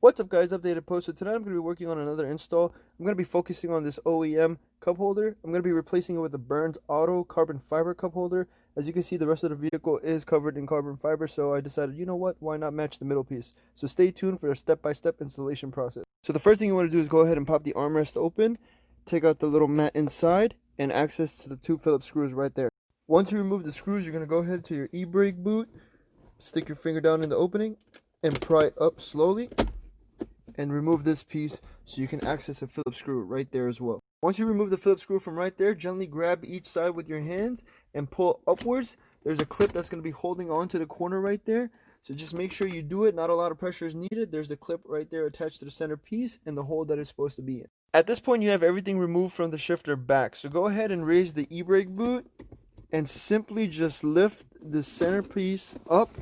What's up guys, updated post. So tonight I'm going to be working on another install. I'm going to be focusing on this OEM cup holder. I'm going to be replacing it with a Burns Auto carbon fiber cup holder. As you can see, the rest of the vehicle is covered in carbon fiber, so I decided, you know what, why not match the middle piece? So stay tuned for a step-by-step installation process. So the first thing you want to do is go ahead and pop the armrest open, take out the little mat inside, and access to the two Phillips screws right there. Once you remove the screws, you're going to go ahead to your e-brake boot, stick your finger down in the opening, and pry it up slowly. And remove this piece so you can access a Phillips screw right there as well. Once you remove the Phillips screw from right there, gently grab each side with your hands and pull upwards. There's a clip that's going to be holding on to the corner right there. So just make sure you do it. Not a lot of pressure is needed. There's the clip right there attached to the center piece and the hole that it's supposed to be in. At this point, you have everything removed from the shifter back. So go ahead and raise the e-brake boot and simply just lift the center piece up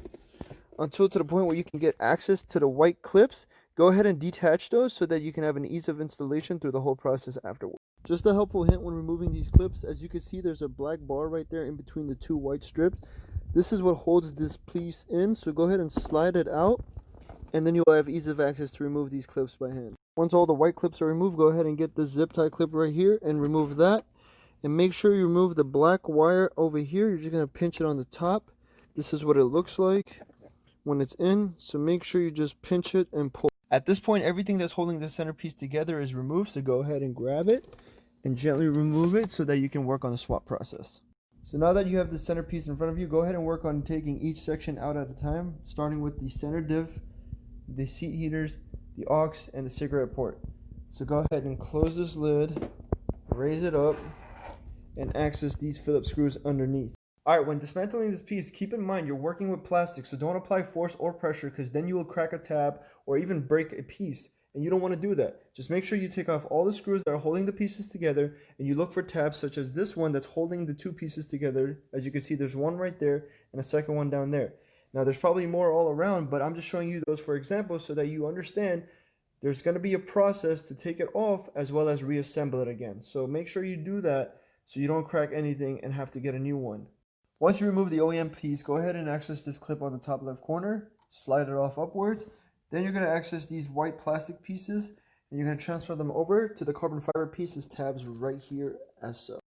until to the point where you can get access to the white clips. Go ahead and detach those so that you can have an ease of installation through the whole process afterward. Just a helpful hint when removing these clips, as you can see there's a black bar right there in between the two white strips. This is what holds this piece in, so go ahead and slide it out and then you'll have ease of access to remove these clips by hand. Once all the white clips are removed, go ahead and get the zip tie clip right here and remove that. And make sure you remove the black wire over here. You're just going to pinch it on the top. This is what it looks like when it's in, so make sure you just pinch it and pull. At this point, everything that's holding the centerpiece together is removed, so go ahead and grab it and gently remove it so that you can work on the swap process. So now that you have the centerpiece in front of you, go ahead and work on taking each section out at a time, starting with the center diff, the seat heaters, the aux, and the cigarette port. So go ahead and close this lid, raise it up, and access these Phillips screws underneath. Alright, when dismantling this piece, keep in mind you're working with plastic, so don't apply force or pressure because then you will crack a tab or even break a piece, and you don't want to do that. Just make sure you take off all the screws that are holding the pieces together, and you look for tabs such as this one that's holding the two pieces together. As you can see, there's one right there and a second one down there. Now there's probably more all around, but I'm just showing you those for example so that you understand there's going to be a process to take it off as well as reassemble it again. So make sure you do that so you don't crack anything and have to get a new one. Once you remove the OEM piece, go ahead and access this clip on the top left corner, slide it off upwards. Then you're going to access these white plastic pieces and you're going to transfer them over to the carbon fiber pieces tabs right here as so.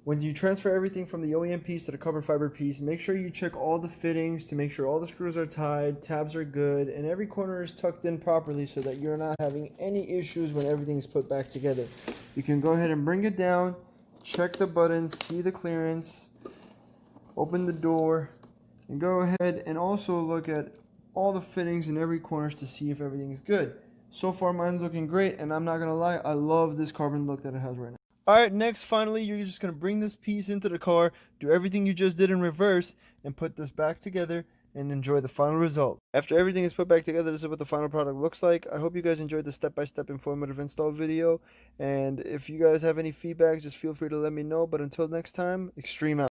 When you transfer everything from the OEM piece to the carbon fiber piece, make sure you check all the fittings to make sure all the screws are tied, tabs are good, and every corner is tucked in properly so that you're not having any issues when everything's put back together. You can go ahead and bring it down, check the buttons, see the clearance, open the door, and go ahead and also look at all the fittings in every corner to see if everything's good. So far mine's looking great, and I'm not gonna lie, I love this carbon look that it has right now. Alright, next, finally, you're just gonna bring this piece into the car, do everything you just did in reverse, and put this back together and enjoy the final result. After everything is put back together, this is what the final product looks like. I hope you guys enjoyed the step-by-step informative install video, and if you guys have any feedback, just feel free to let me know. But until next time, extreme out.